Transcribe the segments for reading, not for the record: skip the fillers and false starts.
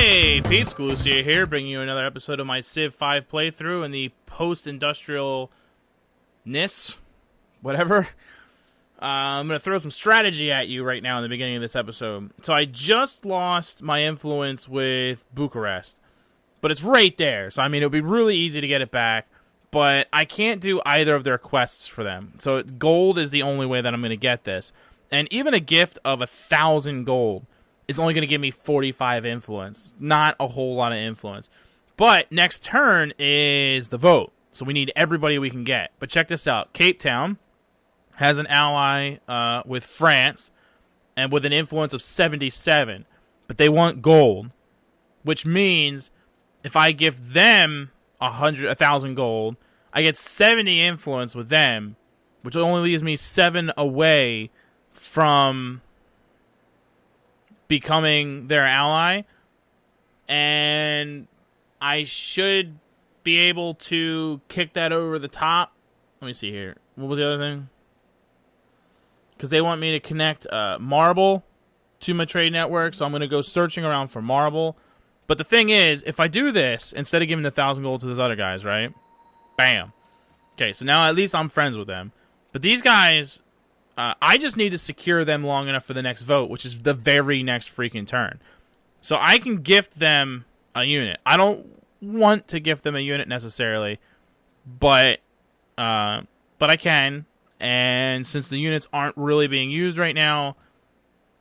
Hey, Peeps Galucia here, bringing you another episode of my Civ 5 playthrough in the post-industrial-ness, whatever. I'm going to throw some strategy at you right now in the beginning of this episode. So I just lost my influence with Bucharest, but it's right there. So, I mean, it would be really easy to get it back, but I can't do either of their quests for them. So gold is the only way that I'm going to get this. And even a gift of 1,000 gold is only going to give me 45 influence. Not a whole lot of influence. But next turn is the vote. So we need everybody we can get. But check this out. Cape Town has an ally with France and with an influence of 77. But they want gold. Which means if I give them 1,000 gold, I get 70 influence with them. Which only leaves me 7 away from becoming their ally, and I should be able to kick that over the top. Let me see here. What was the other thing? Because they want me to connect marble to my trade network, so I'm going to go searching around for marble. But the thing is, if I do this, instead of giving the 1,000 gold to those other guys, right? Bam. Okay, so now at least I'm friends with them. But these guys, I just need to secure them long enough for the next vote, which is the very next freaking turn. So I can gift them a unit. I don't want to gift them a unit necessarily, but I can. And since the units aren't really being used right now,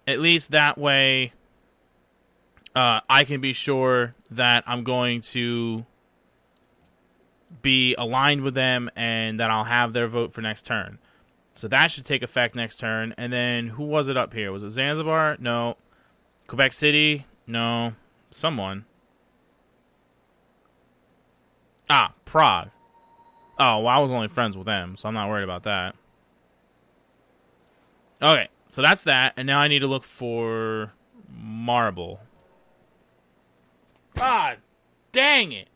at least that way, I can be sure that I'm going to be aligned with them and that I'll have their vote for next turn. So that should take effect next turn. And then, who was it up here? Was it Zanzibar? No. Quebec City? No. Someone. Ah, Prague. Oh, well, I was only friends with them, so I'm not worried about that. Okay, so that's that. And now I need to look for marble. Ah, dang it.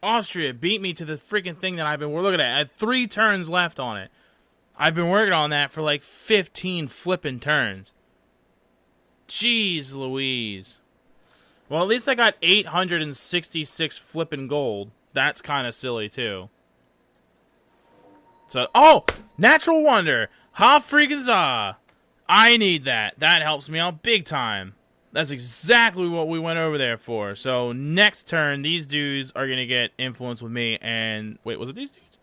Austria beat me to the freaking thing that I've been looking at. I had 3 turns left on it. I've been working on that for like 15 flipping turns. Jeez Louise. Well, at least I got 866 flipping gold. That's kind of silly, too. So, oh! Natural Wonder! Ha freaking za! I need that. That helps me out big time. That's exactly what we went over there for. So, next turn, these dudes are going to get influence with me. And, wait, was it these dudes?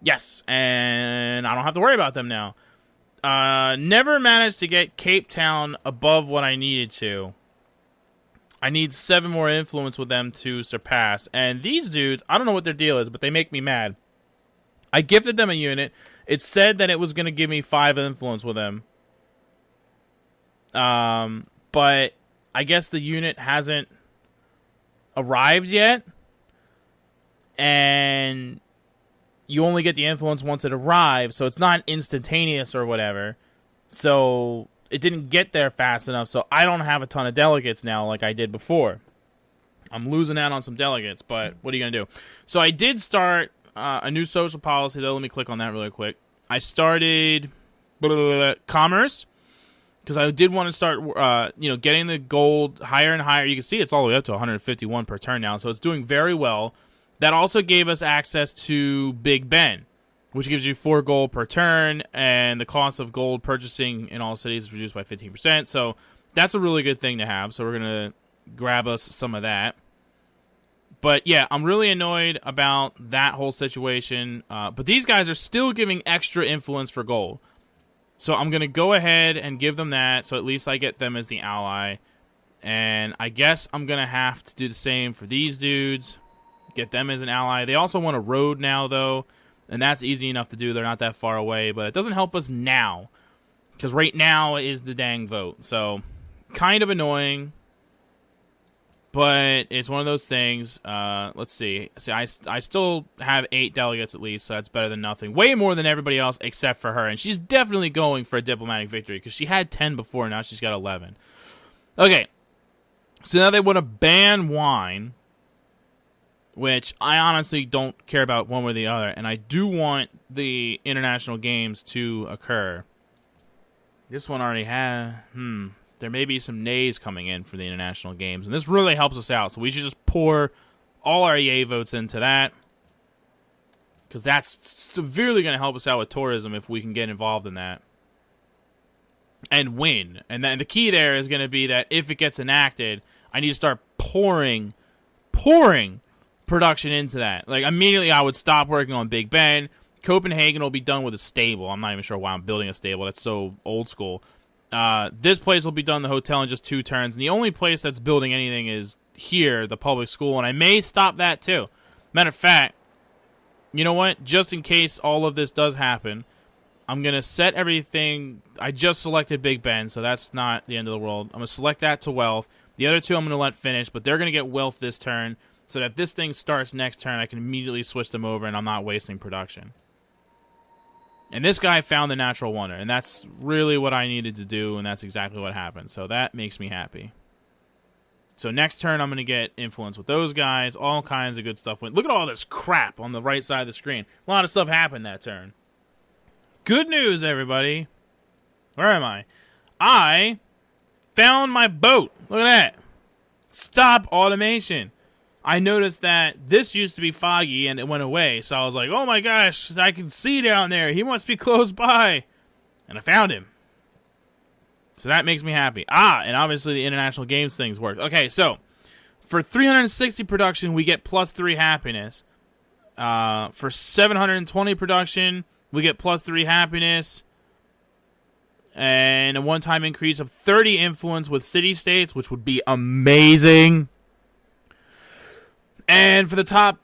Yes, and I don't have to worry about them now. Never managed to get Cape Town above what I needed to. I need 7 more influence with them to surpass. And these dudes, I don't know what their deal is, but they make me mad. I gifted them a unit. It said that it was going to give me 5 influence with them. But I guess the unit hasn't arrived yet. And you only get the influence once it arrives, so it's not instantaneous or whatever. So it didn't get there fast enough, so I don't have a ton of delegates now like I did before. I'm losing out on some delegates, but what are you going to do? So I did start a new social policy, though. Let me click on that really quick. I started commerce. Because I did want to start, getting the gold higher and higher. You can see it's all the way up to 151 per turn now, so it's doing very well. That also gave us access to Big Ben, which gives you 4 gold per turn, and the cost of gold purchasing in all cities is reduced by 15%. So that's a really good thing to have. So we're going to grab us some of that. But yeah, I'm really annoyed about that whole situation. But these guys are still giving extra influence for gold. So I'm going to go ahead and give them that, so at least I get them as the ally. And I guess I'm going to have to do the same for these dudes, get them as an ally. They also want a road now, though, and that's easy enough to do. They're not that far away, but it doesn't help us now, because right now is the dang vote. So kind of annoying, but it's one of those things. Let's see. I still have 8 delegates at least, so that's better than nothing. Way more than everybody else except for her. And she's definitely going for a diplomatic victory because she had 10 before, now she's got 11. Okay. So now they want to ban wine, which I honestly don't care about one way or the other. And I do want the international games to occur. This one already had... there may be some nays coming in for the international games, and this really helps us out. So we should just pour all our yay votes into that, because that's severely going to help us out with tourism if we can get involved in that and win. And then the key there is going to be that if it gets enacted, I need to start pouring production into that. Like, immediately I would stop working on Big Ben. Copenhagen will be done with a stable. I'm not even sure why I'm building a stable. That's so old school. This place will be done, the hotel, in just 2 turns. And the only place that's building anything is here, the public school. And I may stop that too. Matter of fact, you know what? Just in case all of this does happen, I'm going to set everything. I just selected Big Ben, so that's not the end of the world. I'm going to select that to wealth. The other 2 I'm going to let finish, but they're going to get wealth this turn, so that if this thing starts next turn, I can immediately switch them over, and I'm not wasting production. And this guy found the natural wonder, and that's really what I needed to do, and that's exactly what happened. So that makes me happy. So next turn, I'm going to get influence with those guys. All kinds of good stuff. Look at all this crap on the right side of the screen. A lot of stuff happened that turn. Good news, everybody. Where am I? I found my boat. Look at that. Stop automation. I noticed that this used to be foggy and it went away. So I was like, oh my gosh, I can see down there. He must be close by. And I found him. So that makes me happy. And obviously the international games things work. Okay, so for 360 production, we get +3 happiness. For 720 production, we get +3 happiness. And a one-time increase of 30 influence with city-states, which would be amazing. And for the top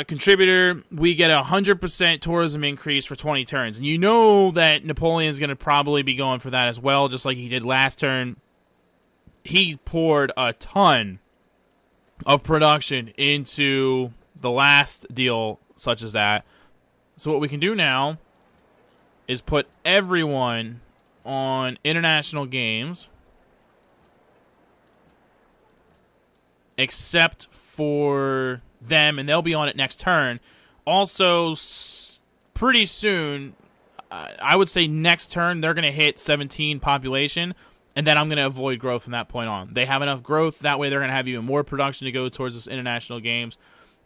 contributor, we get a 100% tourism increase for 20 turns. And you know that Napoleon's going to probably be going for that as well, just like he did last turn. He poured a ton of production into the last deal such as that. So what we can do now is put everyone on international games except for them, and they'll be on it next turn. Also, pretty soon, I would say next turn, they're going to hit 17 population, and then I'm going to avoid growth from that point on. They have enough growth, that way they're going to have even more production to go towards this international games.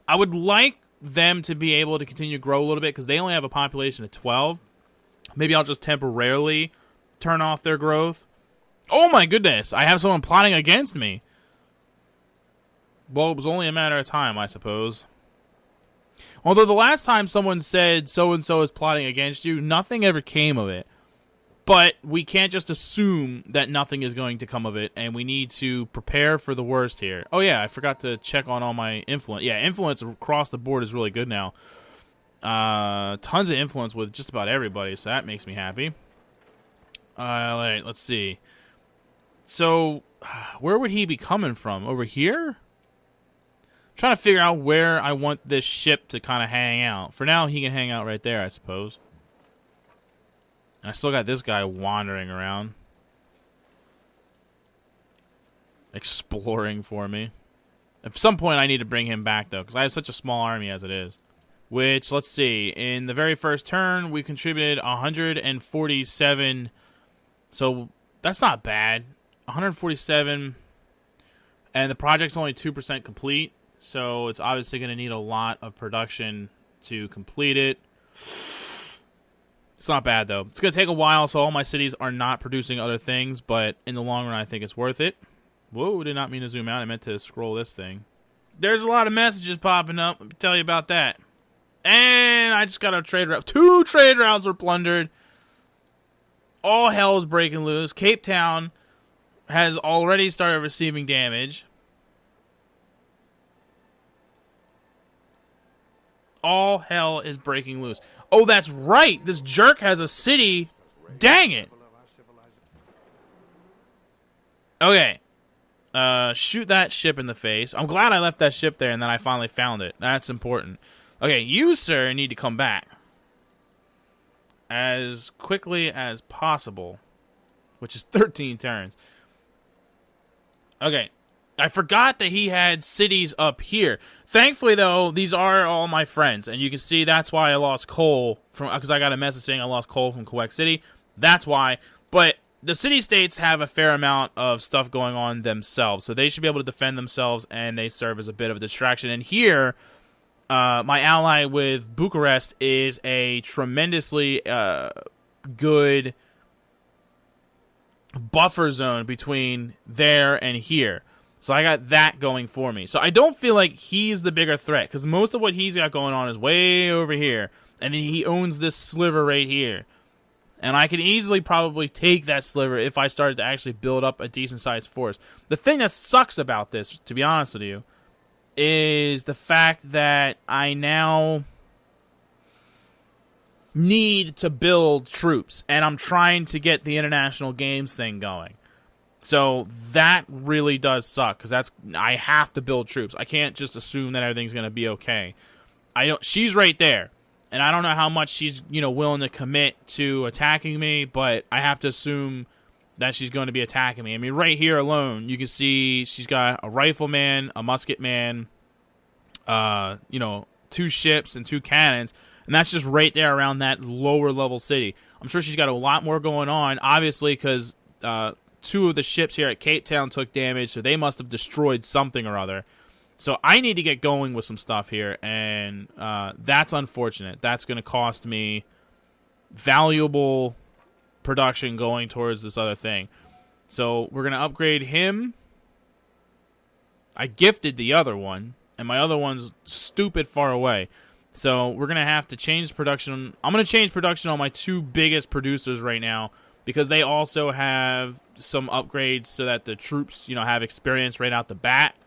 I would like them to be able to continue to grow a little bit, because they only have a population of 12. Maybe I'll just temporarily turn off their growth. Oh my goodness, I have someone plotting against me. Well, it was only a matter of time, I suppose. Although the last time someone said so-and-so is plotting against you, nothing ever came of it. But we can't just assume that nothing is going to come of it, and we need to prepare for the worst here. Oh yeah, I forgot to check on all my influence. Yeah, influence across the board is really good now. Tons of influence with just about everybody, so that makes me happy. Alright, let's see. So, where would he be coming from? Over here? Trying to figure out where I want this ship to kind of hang out. For now, he can hang out right there, I suppose. And I still got this guy wandering around. Exploring for me. At some point, I need to bring him back, though, because I have such a small army as it is. Which, let's see, in the very first turn, we contributed 147. So, that's not bad. 147. And the project's only 2% complete. So it's obviously going to need a lot of production to complete it. It's not bad, though. It's going to take a while, so all my cities are not producing other things, but in the long run, I think it's worth it. Whoa, did not mean to zoom out. I meant to scroll this thing. There's a lot of messages popping up. Let me tell you about that. And I just got a trade route. 2 trade routes were plundered. All hell is breaking loose. Cape Town has already started receiving damage. All hell is breaking loose. Oh, that's right. This jerk has a city. Dang it. Okay. Shoot that ship in the face. I'm glad I left that ship there and then I finally found it. That's important. Okay, you, sir, need to come back as quickly as possible, which is 13 turns. Okay. I forgot that he had cities up here. Thankfully, though, these are all my friends. And you can see that's why I lost coal. Because I got a message saying I lost coal from Quebec City. That's why. But the city-states have a fair amount of stuff going on themselves, so they should be able to defend themselves, and they serve as a bit of a distraction. And here, my ally with Bucharest is a tremendously good buffer zone between there and here. So I got that going for me. So I don't feel like he's the bigger threat, because most of what he's got going on is way over here, and then he owns this sliver right here. And I can easily probably take that sliver if I started to actually build up a decent-sized force. The thing that sucks about this, to be honest with you, is the fact that I now need to build troops, and I'm trying to get the international games thing going. So that really does suck, because I have to build troops. I can't just assume that everything's going to be okay. She's right there. And I don't know how much she's, willing to commit to attacking me, but I have to assume that she's going to be attacking me. I mean, right here alone, you can see she's got a rifleman, a musket man, 2 ships and 2 cannons, and that's just right there around that lower level city. I'm sure she's got a lot more going on, obviously, because 2 of the ships here at Cape Town took damage, so they must have destroyed something or other. So I need to get going with some stuff here, and that's unfortunate. That's going to cost me valuable production going towards this other thing. So we're going to upgrade him. I gifted the other one, and my other one's stupid far away. So we're going to have to change production. I'm going to change production on my 2 biggest producers right now, because they also have some upgrades so that the troops, have experience right out the bat.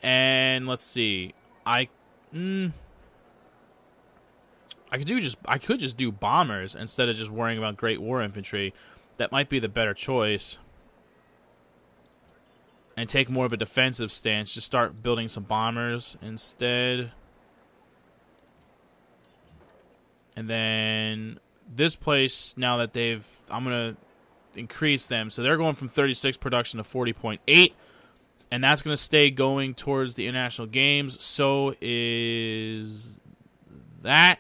And let's see, I could just do bombers instead of just worrying about Great War infantry. That might be the better choice. And take more of a defensive stance. Just start building some bombers instead. And then this place, now that I'm gonna increase them, so they're going from 36 production to 40.8. And that's going to stay going towards the international games. So is that.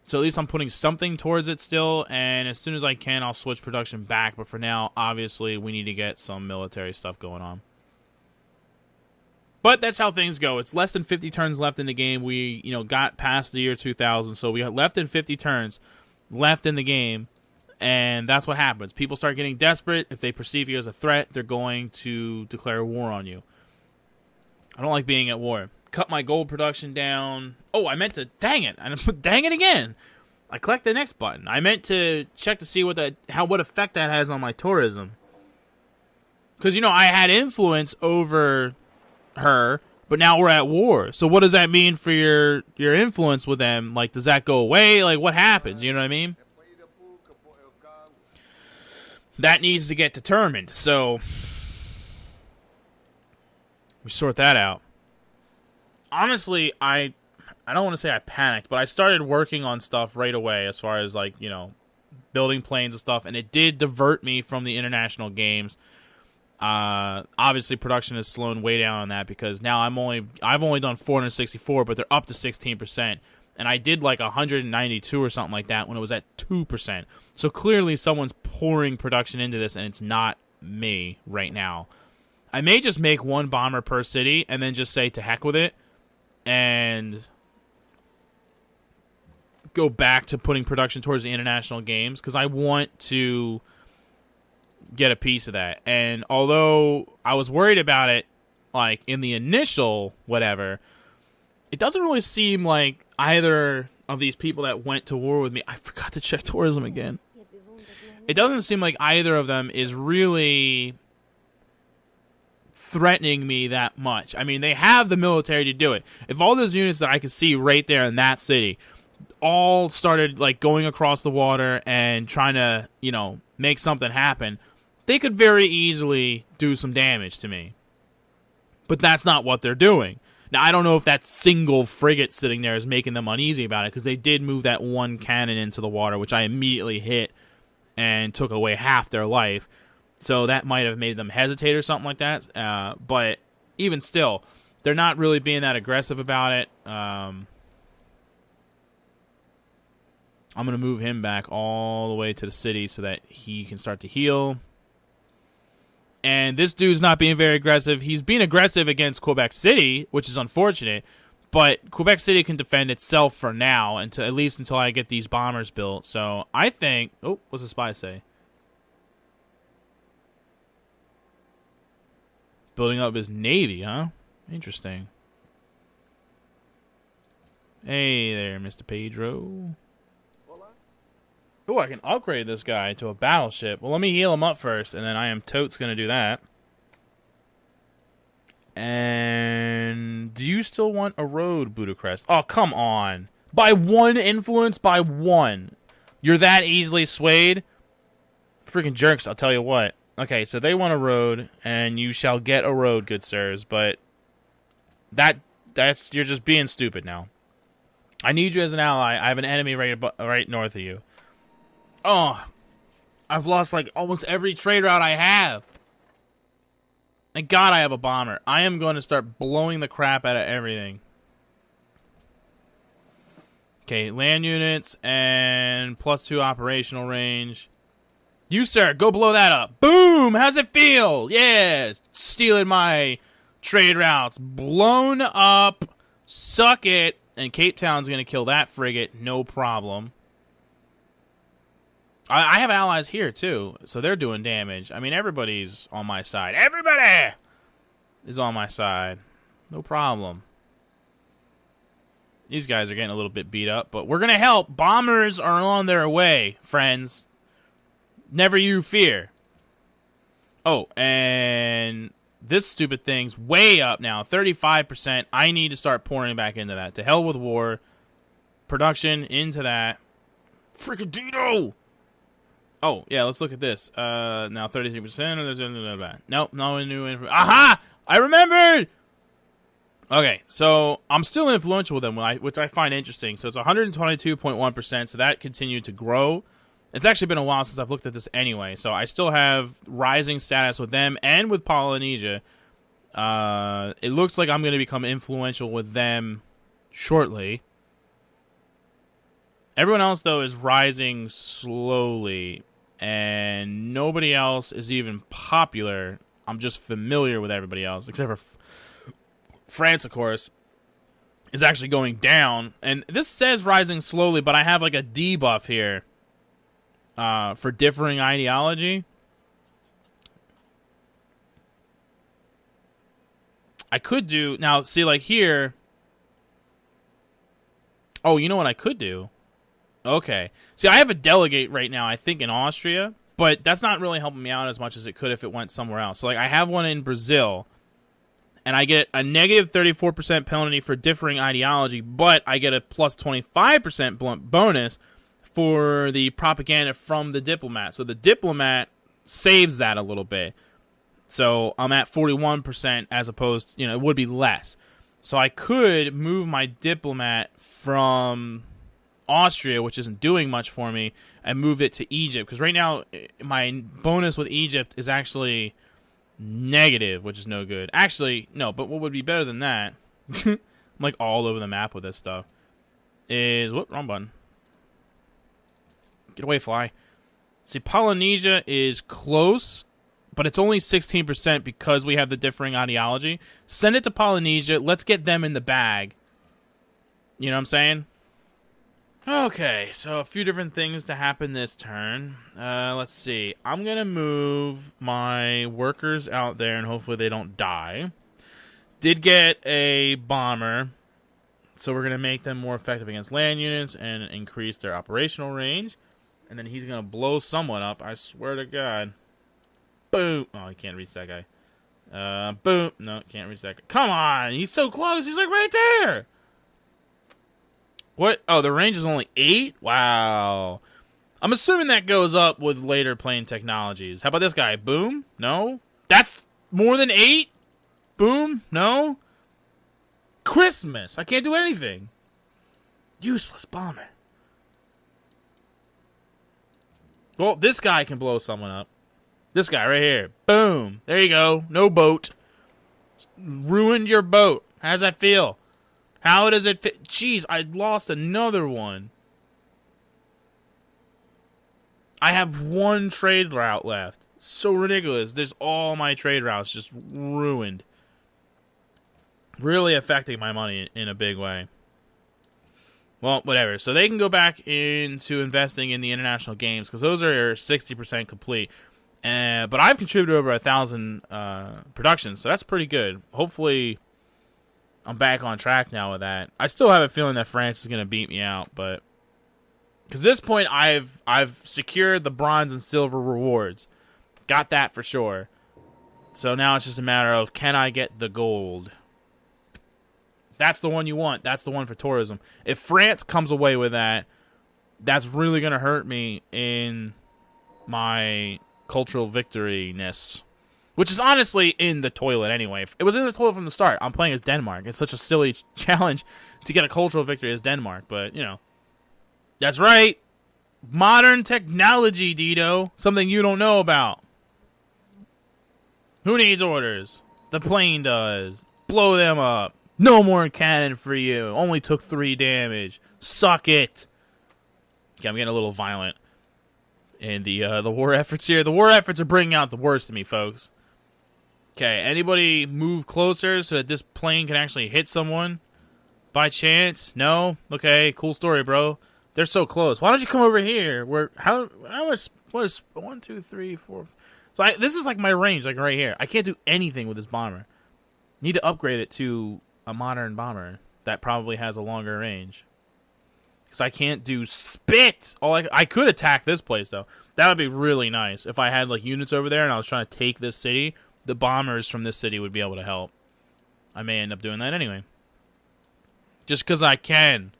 So at least I'm putting something towards it still. And as soon as I can, I'll switch production back. But for now, obviously, we need to get some military stuff going on. But that's how things go. It's less than 50 turns left in the game. We, got past the year 2000. So we got less than 50 turns left in the game. And that's what happens. People start getting desperate. If they perceive you as a threat, they're going to declare war on you. I don't like being at war. Cut my gold production down. Oh, I meant to... Dang it. Dang it again. I clicked the next button. I meant to check to see what effect that has on my tourism. Because, I had influence over her, but now we're at war. So what does that mean for your influence with them? Like, does that go away? Like, what happens? You know what I mean? That needs to get determined, so we sort that out. Honestly, I don't want to say I panicked, but I started working on stuff right away as far as, building planes and stuff, and it did divert me from the international games. Obviously, production has slowed way down on that because now I've only done 464, but they're up to 16%. And I did 192 or something like that when it was at 2%. So clearly someone's pouring production into this, and it's not me right now. I may just make 1 bomber per city and then just say to heck with it and go back to putting production towards the international games because I want to get a piece of that. And although I was worried about it in the initial whatever, it doesn't really seem like either of these people that went to war with me... I forgot to check tourism again. It doesn't seem like either of them is really threatening me that much. I mean, they have the military to do it. If all those units that I could see right there in that city all started going across the water and trying to, make something happen, they could very easily do some damage to me. But that's not what they're doing. Now, I don't know if that single frigate sitting there is making them uneasy about it, because they did move that 1 cannon into the water, which I immediately hit and took away half their life. So that might have made them hesitate or something like that. But even still, they're not really being that aggressive about it. I'm going to move him back all the way to the city so that he can start to heal. And this dude's not being very aggressive. He's being aggressive against Quebec City, which is unfortunate. But Quebec City can defend itself for now, at least until I get these bombers built. So I think... Oh, what's the spy say? Building up his navy, huh? Interesting. Hey there, Mr. Pedro. Oh, I can upgrade this guy to a battleship. Well, let me heal him up first, and then I am totes going to do that. And do you still want a road, Budapest? Oh, come on. By one influence? By one. You're that easily swayed? Freaking jerks, I'll tell you what. Okay, so they want a road, and you shall get a road, good sirs, but that's you're just being stupid now. I need you as an ally. I have an enemy right north of you. Oh, I've lost like almost every trade route I have. Thank God I have a bomber. I am going to start blowing the crap out of everything. Okay, land units and +2 operational range. You, sir, go blow that up. Boom! How's it feel? Yeah, stealing my trade routes. Blown up. Suck it. And Cape Town's going to kill that frigate. No problem. I have allies here, too, so they're doing damage. I mean, everybody's on my side. Everybody is on my side. No problem. These guys are getting a little bit beat up, but we're going to help. Bombers are on their way, friends. Never you fear. Oh, and this stupid thing's way up now. 35%. I need to start pouring back into that. To hell with war. Production into that. Fricadito! Oh, yeah, let's look at this. Now 33%. Nope, no new info. Aha! I remembered! Okay, so I'm still influential with them, which I find interesting. So it's 122.1%, so that continued to grow. It's actually been a while since I've looked at this anyway, so I still have rising status with them and with Polynesia. It looks like I'm going to become influential with them shortly. Everyone else, though, is rising slowly, and nobody else is even popular. I'm just familiar with everybody else, except for France, of course, is actually going down. And this says rising slowly, but I have like a debuff here for differing ideology. I could do... Now, see, like here... Oh, you know what I could do? Okay. See, I have a delegate right now, I think, in Austria, but that's not really helping me out as much as it could if it went somewhere else. So, like, I have one in Brazil, and I get a negative 34% penalty for differing ideology, but I get a plus 25% bonus for the propaganda from the diplomat. So the diplomat saves that a little bit. So I'm at 41% as opposed, it would be less. So I could move my diplomat from Austria, which isn't doing much for me, and move it to Egypt. Because right now, my bonus with Egypt is actually negative, which is no good. Actually, no, but what would be better than that, I'm like all over the map with this stuff, is... Whoop, wrong button. Get away, fly. See, Polynesia is close, but it's only 16% because we have the differing ideology. Send it to Polynesia. Let's get them in the bag. You know what I'm saying? Okay, so a few different things to happen this turn. Let's see. I'm going to move my workers out there, and hopefully they don't die. Did get a bomber, so we're going to make them more effective against land units and increase their operational range. And then he's going to blow someone up, I swear to God. Boom. Oh, he can't reach that guy. Boom. No, can't reach that guy. Come on. He's so close. He's like right there. What? Oh, the range is only 8? Wow. I'm assuming that goes up with later plane technologies. How about this guy? Boom? No? That's more than 8? Boom? No? Christmas. I can't do anything. Useless bomber. Well, this guy can blow someone up. This guy right here. Boom. There you go. No boat. Ruined your boat. How does that feel? How does it fit? Jeez, I lost another one. I have one trade route left. So ridiculous. There's all my trade routes just ruined. Really affecting my money in a big way. Well, whatever. So they can go back into investing in the international games because those are 60% complete. But I've contributed over 1,000 productions, so that's pretty good. Hopefully, I'm back on track now with that. I still have a feeling that France is going to beat me out, but because at this point I've secured the bronze and silver rewards, got that for sure. So now it's just a matter of, can I get the gold? That's the one you want. That's the one for tourism. If France comes away with that, that's really going to hurt me in my cultural victory-ness. Which is honestly in the toilet anyway. It was in the toilet from the start. I'm playing as Denmark. It's such a silly challenge to get a cultural victory as Denmark. But, you know. That's right. Modern technology, Dito. Something you don't know about. Who needs orders? The plane does. Blow them up. No more cannon for you. Only took 3 damage. Suck it. Okay, I'm getting a little violent in the war efforts here. The war efforts are bringing out the worst in me, folks. Okay, anybody move closer so that this plane can actually hit someone? By chance? No? Okay, cool story, bro. They're so close. Why don't you come over here? What is 1, 2, 3, 4? So this is like my range, like right here. I can't do anything with this bomber. Need to upgrade it to a modern bomber that probably has a longer range. Because I can't do spit. I could attack this place, though. That would be really nice. If I had like units over there and I was trying to take this city, the bombers from this city would be able to help. I may end up doing that anyway. Just because I can.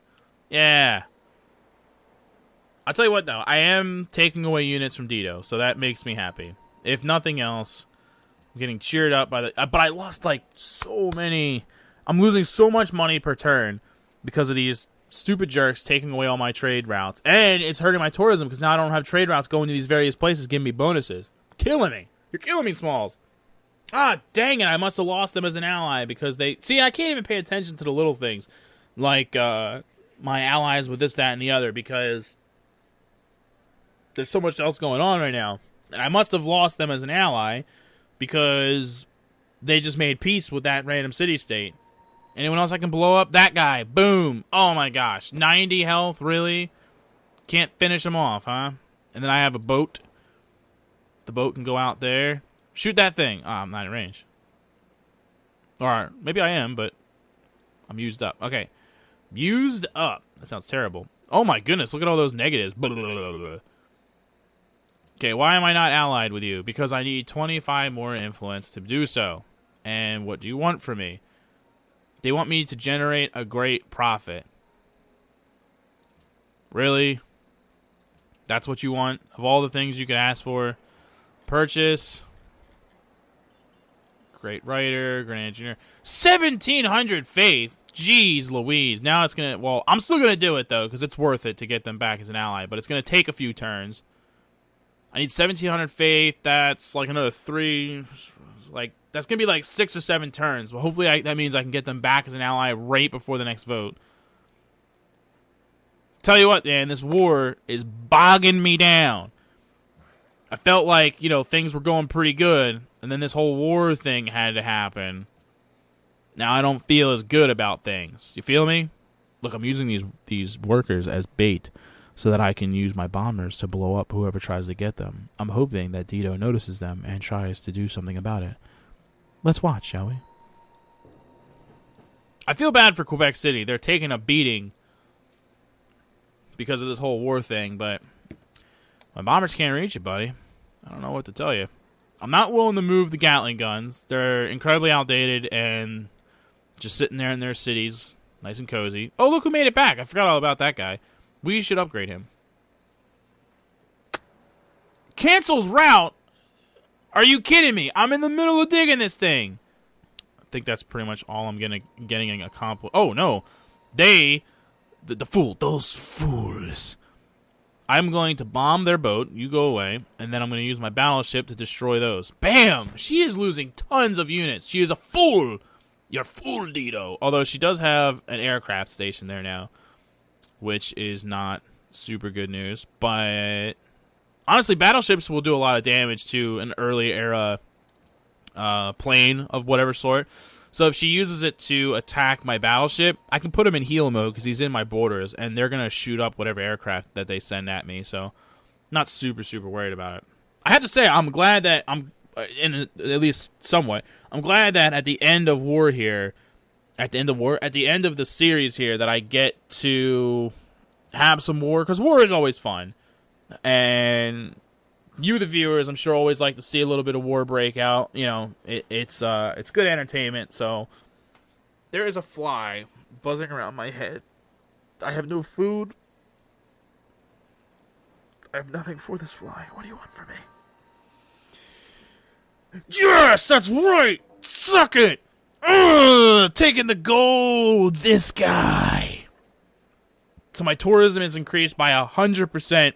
Yeah. I'll tell you what, though. I am taking away units from Dito, so that makes me happy. If nothing else, I'm getting cheered up by the... but I lost, like, so many... I'm losing so much money per turn because of these stupid jerks taking away all my trade routes. And it's hurting my tourism because now I don't have trade routes going to these various places giving me bonuses. Killing me. You're killing me, Smalls. Ah, dang it. I must have lost them as an ally because they... See, I can't even pay attention to the little things. Like, my allies with this, that, and the other because there's so much else going on right now. And I must have lost them as an ally because they just made peace with that random city-state. Anyone else I can blow up? That guy. Boom. Oh, my gosh. 90 health? Really? Can't finish him off, huh? And then I have a boat. The boat can go out there. Shoot that thing. Oh, I'm not in range. Or maybe I am, but I'm used up. Okay. Used up. That sounds terrible. Oh, my goodness. Look at all those negatives. Blah, blah, blah, blah. Okay, why am I not allied with you? Because I need 25 more influence to do so. And what do you want from me? They want me to generate a great profit. Really? That's what you want? Of all the things you could ask for? Purchase. Great writer. Great engineer. 1,700 faith. Jeez Louise. Now it's going to... Well, I'm still going to do it, though, because it's worth it to get them back as an ally. But it's going to take a few turns. I need 1,700 faith. That's like another 3... Like, that's going to be like 6 or 7 turns. But hopefully that means I can get them back as an ally right before the next vote. Tell you what, man, this war is bogging me down. I felt like, you know, things were going pretty good. And then this whole war thing had to happen. Now I don't feel as good about things. You feel me? Look, I'm using these workers as bait so that I can use my bombers to blow up whoever tries to get them. I'm hoping that Dito notices them and tries to do something about it. Let's watch, shall we? I feel bad for Quebec City. They're taking a beating because of this whole war thing, but my bombers can't reach it, buddy. I don't know what to tell you. I'm not willing to move the Gatling guns. They're incredibly outdated and just sitting there in their cities, nice and cozy. Oh, look who made it back. I forgot all about that guy. We should upgrade him. Cancels route? Are you kidding me? I'm in the middle of digging this thing. I think that's pretty much all I'm getting accomplished. Oh, no. The fool. Those fools. I'm going to bomb their boat. You go away. And then I'm going to use my battleship to destroy those. Bam! She is losing tons of units. She is a fool. You're a fool, Dito. Although she does have an aircraft station there now, which is not super good news. But honestly, battleships will do a lot of damage to an early era plane of whatever sort. So if she uses it to attack my battleship, I can put him in heal mode because he's in my borders, and they're going to shoot up whatever aircraft that they send at me. So not super worried about it. I have to say, I'm glad that at least somewhat, I'm glad that at the end of war here, at the end of the series here, that I get to have some war, because war is always fun. And you, the viewers, I'm sure always like to see a little bit of war break out. You know, it's good entertainment. So there is a fly buzzing around my head. I have no food. I have nothing for this fly. What do you want from me? Yes, that's right. Suck it. Taking the gold. This guy. So my tourism is increased by 100%.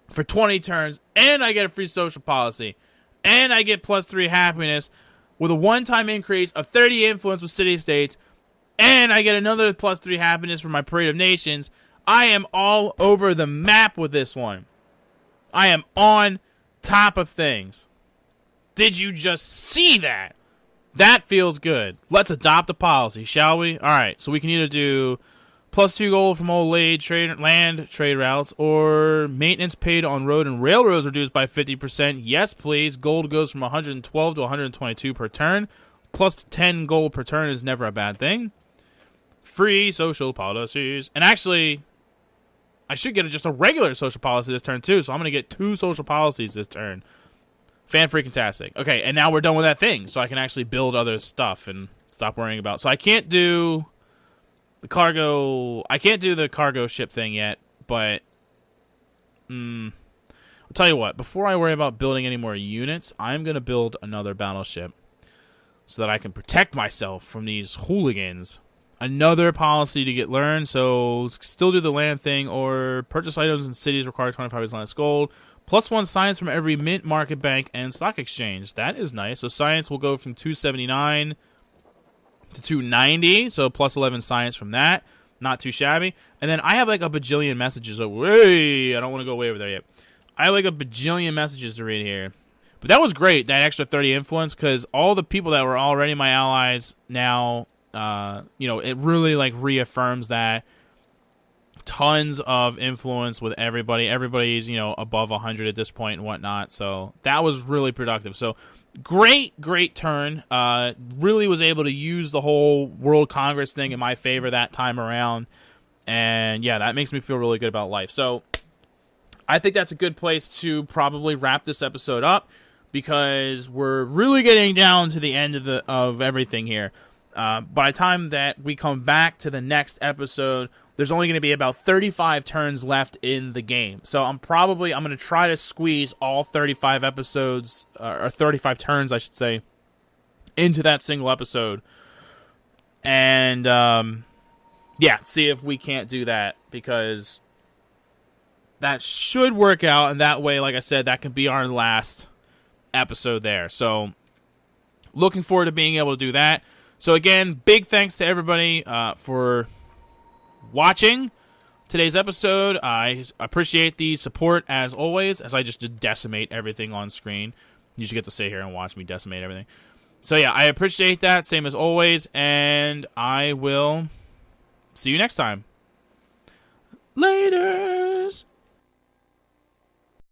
For 20 turns, and I get a free social policy, and I get +3 happiness with a one-time increase of 30 influence with city-states, and I get another +3 happiness for my Parade of Nations. I am all over the map with this one. I am on top of things. Did you just see that? That feels good. Let's adopt a policy, shall we? All right, so we can either do +2 gold from old land trade routes, or maintenance paid on road and railroads reduced by 50%. Yes, please. Gold goes from 112 to 122 per turn. +10 gold per turn is never a bad thing. Free social policies. And actually, I should get just a regular social policy this turn, too. So I'm going to get 2 social policies this turn. Fan-freaking-tastic. Okay, and now we're done with that thing. So I can actually build other stuff and stop worrying about. So I can't do the cargo ship thing yet, but I'll tell you what, before I worry about building any more units, I'm going to build another battleship so that I can protect myself from these hooligans. Another policy to get learned, so still do the land thing, or purchase items in cities require 25 less gold, +1 science from every mint, market, bank, and stock exchange. That is nice. So science will go from 279 to 290, so +11 science from that. Not too shabby. And then I have like a bajillion messages. I don't want to go way over there yet. I have like a bajillion messages to read here. But that was great, that extra 30 influence, because all the people that were already my allies now, it really like reaffirms that. Tons of influence with everybody. Everybody's, above 100 at this point and whatnot. So that was really productive. So great turn. Really was able to use the whole World Congress thing in my favor that time around. And yeah, that makes me feel really good about life. So I think that's a good place to probably wrap this episode up, because we're really getting down to the end of everything here. By the time that we come back to the next episode, there's only going to be about 35 turns left in the game. So I'm going to try to squeeze all 35 episodes, or 35 turns, I should say, into that single episode. And, see if we can't do that, because that should work out. And that way, like I said, that can be our last episode there. So looking forward to being able to do that. So again, big thanks to everybody for watching today's episode. I appreciate the support as always, as I just decimate everything on screen. You should get to sit here and watch me decimate everything. So yeah, I appreciate that, same as always, and I will see you next time. Laters!